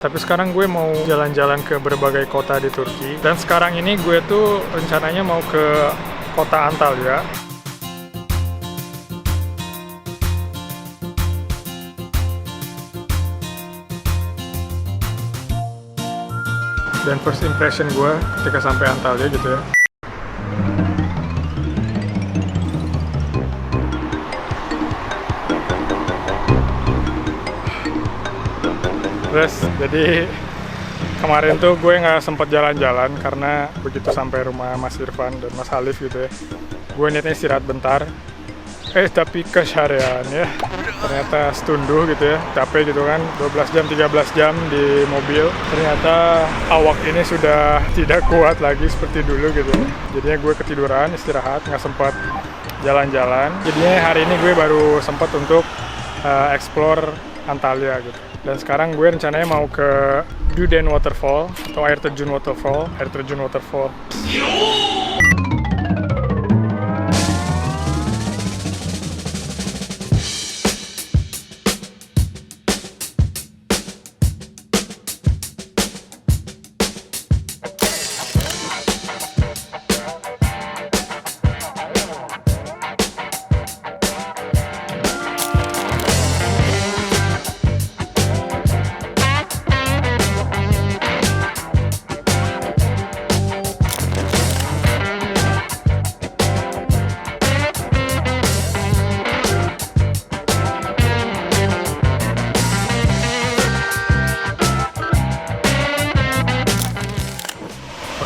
Tapi sekarang gue mau jalan-jalan ke berbagai kota di Turki. Dan sekarang ini gue tuh rencananya mau ke kota Antalya. Dan first impression gue ketika sampai Antalya gitu ya. Terus, jadi kemarin tuh gue nggak sempet jalan-jalan karena begitu sampai rumah Mas Irfan dan Mas Halif gitu ya. Gue niatnya istirahat bentar, tapi keseharian ya. Ternyata setunduh gitu ya, capek gitu kan, 12 jam, 13 jam di mobil. Ternyata awak ini sudah tidak kuat lagi seperti dulu gitu ya. Jadinya gue ketiduran, istirahat, nggak sempat jalan-jalan. Jadinya hari ini gue baru sempat untuk explore Antalya gitu. Dan sekarang gue rencananya mau ke Duden Waterfall atau air terjun waterfall.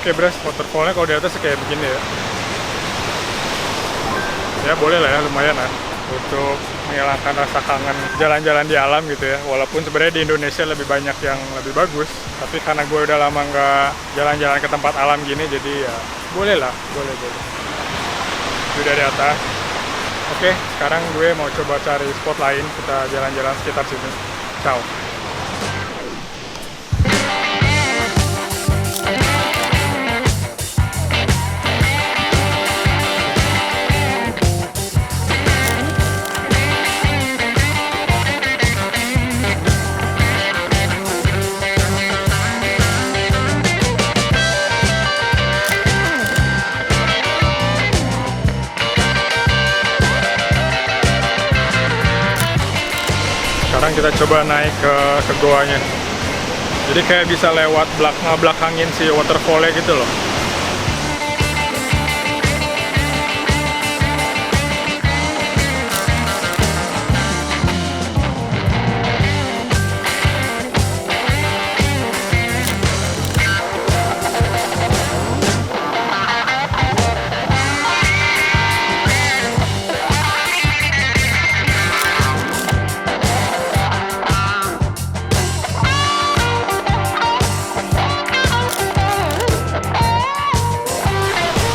Oke Bras, waterfallnya kalau di atas kayak begini ya. Ya boleh lah ya, lumayan lah untuk menghilangkan rasa kangen jalan-jalan di alam gitu ya. Walaupun sebenarnya di Indonesia lebih banyak yang lebih bagus, tapi karena gue udah lama nggak jalan-jalan ke tempat alam gini, jadi ya boleh lah, boleh. Itu dari atas. Oke, sekarang gue mau coba cari spot lain, kita jalan-jalan sekitar sini. Ciao. Sekarang kita coba naik ke goanya. Jadi kayak bisa lewat belakangin si waterfallnya gitu loh.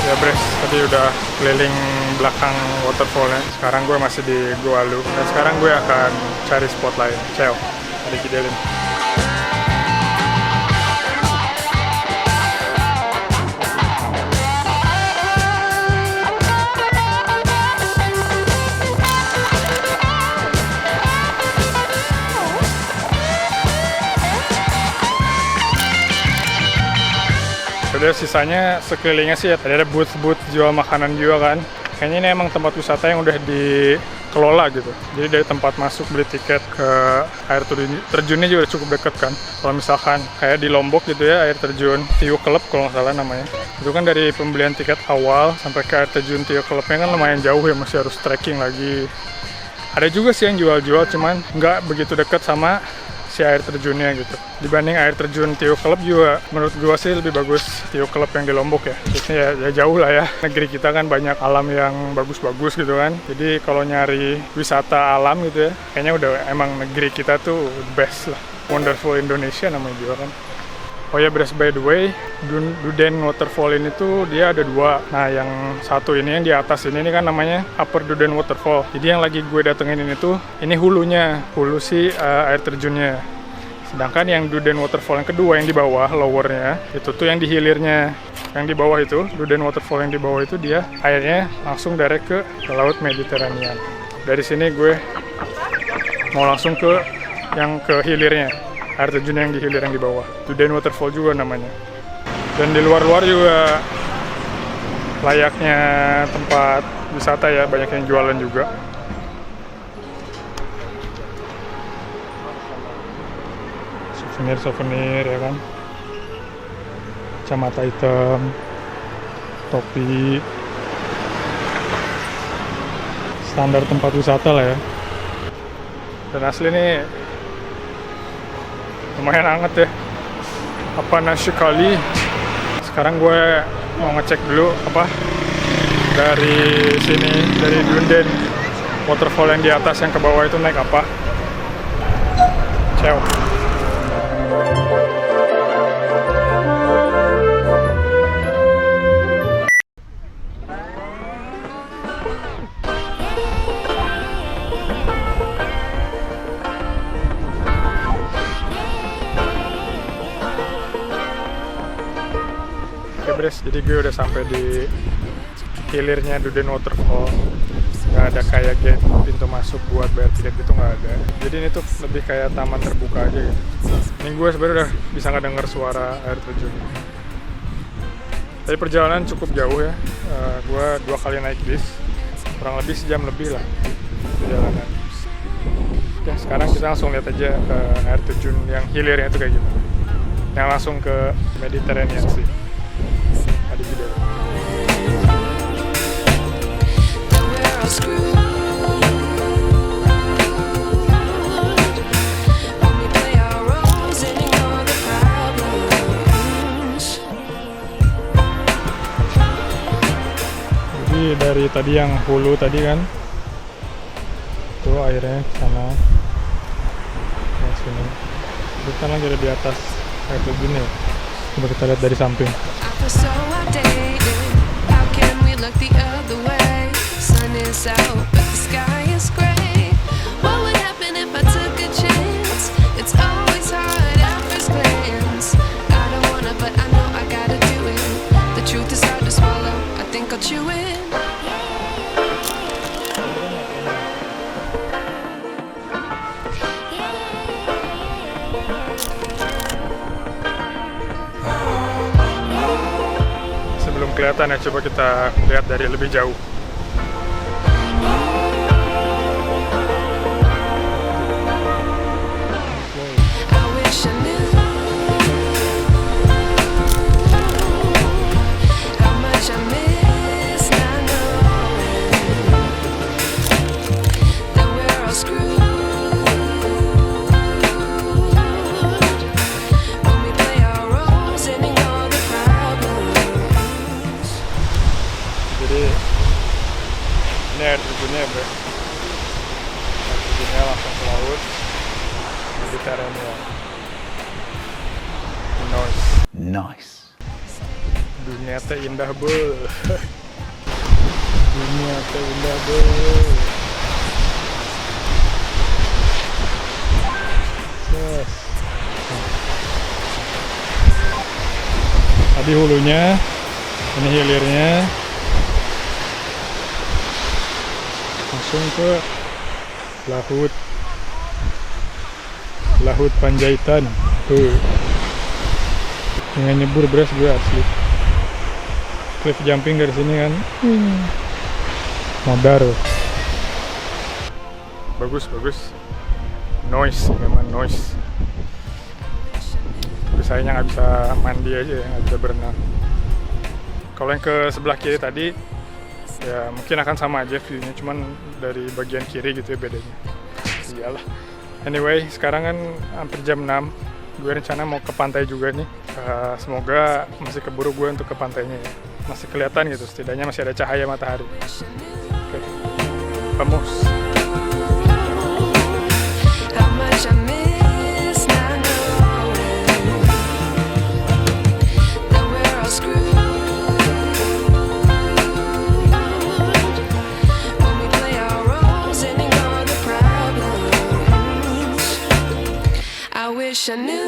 Ya Bres, tadi udah keliling belakang waterfallnya. Sekarang gue masih di Goa Lu. Dan sekarang gue akan cari spot lain. Ciao, ada Kidelin. Udah sisanya sekelilingnya sih ya, ada booth jual makanan juga kan. Kayaknya ini emang tempat wisata yang udah dikelola gitu. Jadi dari tempat masuk beli tiket ke air terjunnya juga cukup deket kan. Kalau misalkan kayak di Lombok gitu ya, air terjun Tiu Kelep kalau nggak salah namanya. Itu kan dari pembelian tiket awal sampai ke air terjun Tiu Kelepnya kan lumayan jauh ya, masih harus trekking lagi. Ada juga sih yang jual-jual, cuman nggak begitu deket sama si air terjunnya gitu. Dibanding air terjun Tiu Kelep juga menurut gua sih lebih bagus Tiu Kelep yang di Lombok ya. Jadi ya jauh lah ya. Negeri kita kan banyak alam yang bagus-bagus gitu kan. Jadi kalau nyari wisata alam gitu ya, kayaknya udah emang negeri kita tuh best lah. Wonderful Indonesia namanya juga kan. Oh ya Bres, by the way, Duden Waterfall ini tuh dia ada dua. Nah yang satu ini yang di atas ini kan namanya Upper Duden Waterfall. Jadi yang lagi gue datengin ini tuh, ini hulunya, hulu si air terjunnya. Sedangkan yang Duden Waterfall yang kedua yang di bawah, lowernya, itu tuh yang di hilirnya. Yang di bawah itu, Duden Waterfall yang di bawah itu dia airnya langsung direct ke Laut Mediterranean. Dari sini gue mau langsung ke yang ke hilirnya. air terjun yang di hilir yang di bawah. Duden Waterfall juga namanya. Dan di luar-luar juga layaknya tempat wisata ya, banyak yang jualan juga. Souvenir ya kan, kacamata hitam, topi, standar tempat wisata lah ya. Dan asli nih lumayan hangat ya, panas sekali. Sekarang gue mau ngecek dulu dari sini, dari Duden Waterfall yang di atas yang ke bawah itu naik apa. Ciao. Jadi gue udah sampai di hilirnya Duden Waterfall. Nggak ada kayak gate pintu masuk buat bayar tiket gitu, nggak ada. Jadi ini tuh lebih kayak taman terbuka aja gitu. Ini gue sebenarnya udah bisa ngedenger suara air terjun. Tapi perjalanan cukup jauh ya. Gue 2 kali naik bis, kurang lebih sejam lebih lah perjalanan. Oke, sekarang kita langsung lihat aja air terjun yang hilirnya itu kayak gitu. Yang langsung ke Mediterranean sih. Ada video. Jadi dari tadi yang hulu tadi kan, tuh airnya ke sana, ke sini. Kita lagi ada di atas air terjun ya. Coba kita lihat dari samping. Sebelum kelihatan ya, coba kita lihat dari lebih jauh. Ini air terjunnya ya, bro. Air terjunnya langsung ke laut, Mediterranean. Nice. Dunia teh indah, bro. Dunia teh indah, bro. Yes. Tadi hulunya, ini hilirnya. Langsung ke Laut Panjaitan. Tuh. Dengan nyebur beras gue asli. Cliff jumping dari sini kan. Modar. Bagus. Noise, memang noise. Tapi sayangnya nggak bisa mandi aja ya, nggak bisa berenang. Kalau yang ke sebelah kiri tadi, ya mungkin akan sama aja view-nya, cuman dari bagian kiri gitu ya bedanya. Iyalah. Anyway, sekarang kan hampir jam 6. Gue rencana mau ke pantai juga nih. Semoga masih keburu gue untuk ke pantainya ya. Masih kelihatan gitu, setidaknya masih ada cahaya matahari. Oke. Vamos. I knew.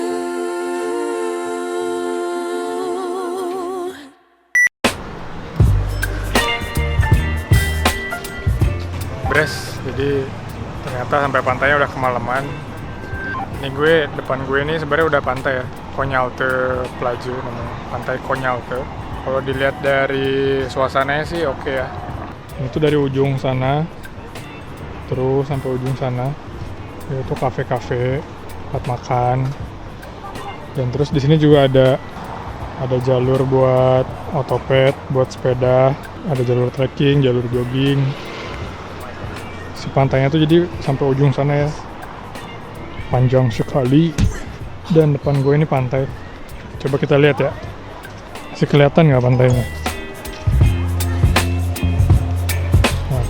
Bres, jadi ternyata sampai pantainya udah kemalaman. Ini depan gue ini sebenarnya udah pantai ya, Konyalte Plage namanya, pantai Konyalte. Kalau dilihat dari suasananya sih oke ya. Itu dari ujung sana, terus sampai ujung sana, yaitu kafe-kafe, tempat makan. Dan terus di sini juga ada jalur buat otopet, buat sepeda, ada jalur trekking, jalur jogging. Si pantainya tuh jadi sampai ujung sana ya. Panjang sekali. Dan depan gue ini pantai. Coba kita lihat ya. Masih kelihatan nggak pantainya? Nah.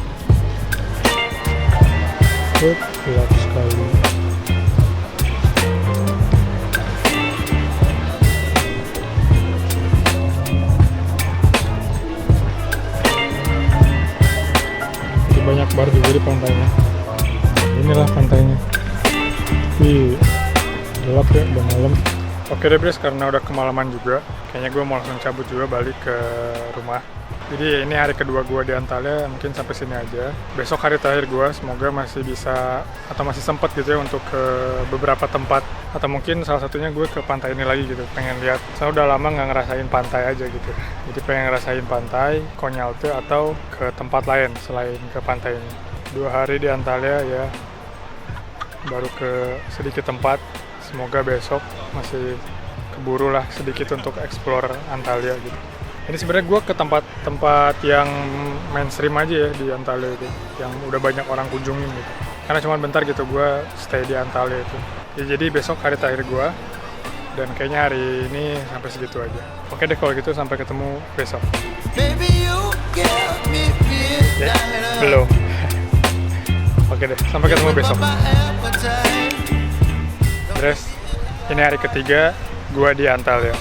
Gelap sekali. Banyak bar juga di pantainya. Inilah pantainya. Tapi gelap ya, udah malam. Oke deh Bres, karena udah kemalaman juga, kayaknya gue mau langsung cabut juga balik ke rumah. Jadi ini hari kedua gue di Antalya, mungkin sampai sini aja. Besok hari terakhir gue, semoga masih bisa atau masih sempat gitu ya untuk ke beberapa tempat. Atau mungkin salah satunya gue ke pantai ini lagi gitu, pengen lihat. Saya udah lama nggak ngerasain pantai aja gitu. Jadi pengen ngerasain pantai, Konyalte atau ke tempat lain selain ke pantai ini. 2 hari di Antalya ya, baru ke sedikit tempat. Semoga besok masih keburu lah sedikit untuk explore Antalya gitu. Ini sebenarnya gue ke tempat-tempat yang mainstream aja ya di Antalya itu, yang udah banyak orang kunjungin gitu. Karena cuma bentar gitu gue stay di Antalya itu. Ya, jadi besok hari terakhir gue, dan kayaknya hari ini sampai segitu aja. Oke deh kalau gitu, sampai ketemu besok. Ya, belum. Oke deh, sampai ketemu besok. Terus, ini hari ketiga gue di Antalya.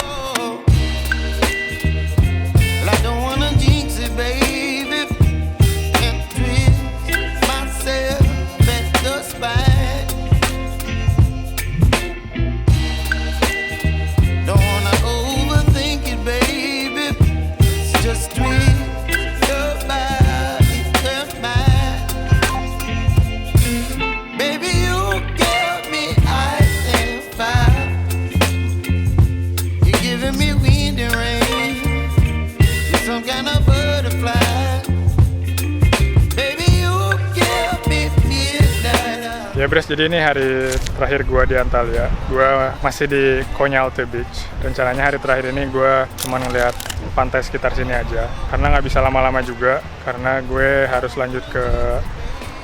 Ya Bres, jadi ini hari terakhir gue di Antalya. Gue masih di Konyalte Beach. Rencananya hari terakhir ini gue cuma ngeliat pantai sekitar sini aja. Karena nggak bisa lama-lama juga, karena gue harus lanjut ke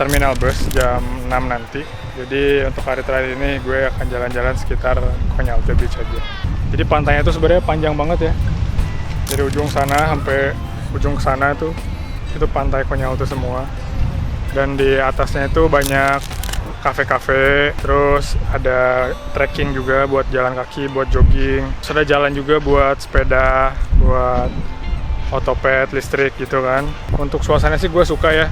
terminal bus jam 6 nanti. Jadi untuk hari terakhir ini gue akan jalan-jalan sekitar Konyalte Beach aja. Jadi pantainya itu sebenarnya panjang banget ya. Dari ujung sana sampai ujung sana tuh, itu pantai Konyalte semua. Dan di atasnya itu banyak kafe-kafe, terus ada trekking juga buat jalan kaki, buat jogging. Terus ada jalan juga buat sepeda, buat otopet, listrik gitu kan. Untuk suasana sih gue suka ya.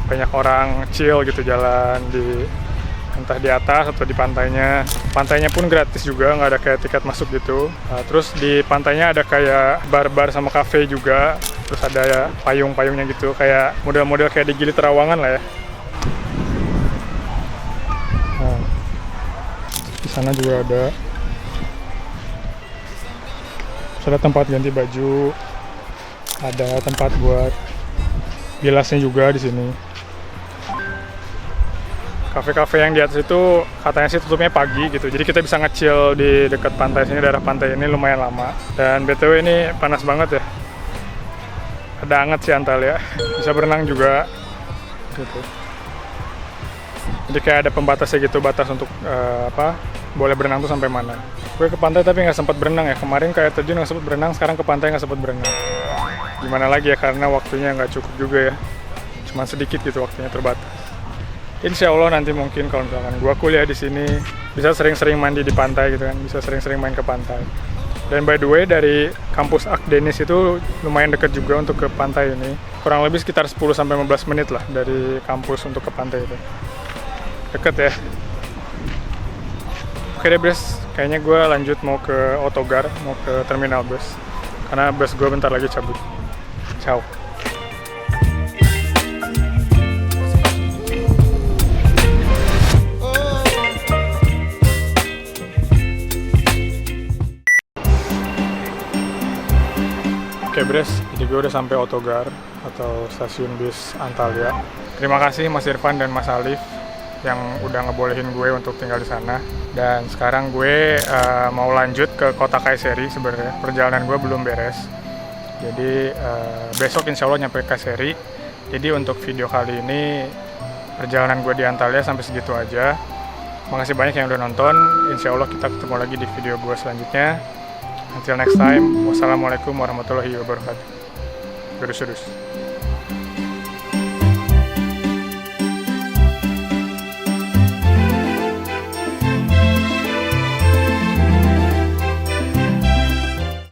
Banyak orang chill gitu jalan di entah di atas atau di pantainya. Pantainya pun gratis juga, nggak ada kayak tiket masuk gitu. Terus di pantainya ada kayak bar-bar sama kafe juga. Terus ada ya payung-payungnya gitu, kayak model-model kayak di Gili Trawangan lah ya. Di sana juga ada. Terus ada tempat ganti baju, ada tempat buat bilasnya juga di sini. Kafe-kafe yang di atas itu katanya sih tutupnya pagi gitu, jadi kita bisa nge-chill di dekat pantai sini, daerah pantai ini lumayan lama. Dan BTW ini panas banget ya, ada anget sih Antalya, bisa berenang juga gitu. Jadi kayak ada pembatasnya gitu, batas untuk boleh berenang tuh sampai mana. Gue ke pantai tapi nggak sempat berenang ya, kemarin kayak terjun nggak sempat berenang, sekarang ke pantai nggak sempat berenang. Gimana lagi ya, karena waktunya nggak cukup juga ya, cuma sedikit gitu waktunya, terbatas. Insya Allah nanti mungkin kalau misalkan gue kuliah di sini bisa sering-sering mandi di pantai gitu kan, bisa sering-sering main ke pantai. Dan by the way, dari kampus Akdenis itu lumayan dekat juga untuk ke pantai ini, kurang lebih sekitar 10-15 menit lah dari kampus untuk ke pantai itu. Deket ya. Oke deh Bres, kayaknya gue lanjut mau ke Autogar, mau ke terminal bus, karena bus gue bentar lagi cabut. Ciao. Oke Bres, jadi gue udah sampai Autogar atau stasiun bis Antalya. Terima kasih Mas Irfan dan Mas Alif yang udah ngebolehin gue untuk tinggal di sana. Dan sekarang gue mau lanjut ke kota Kayseri sebenarnya. Perjalanan gue belum beres. Jadi besok insya Allah nyampe Kayseri. Jadi untuk video kali ini perjalanan gue di Antalya sampai segitu aja. Makasih banyak yang udah nonton. Insya Allah kita ketemu lagi di video gue selanjutnya. Until next time, wassalamualaikum warahmatullahi wabarakatuh. Gerus-gerus.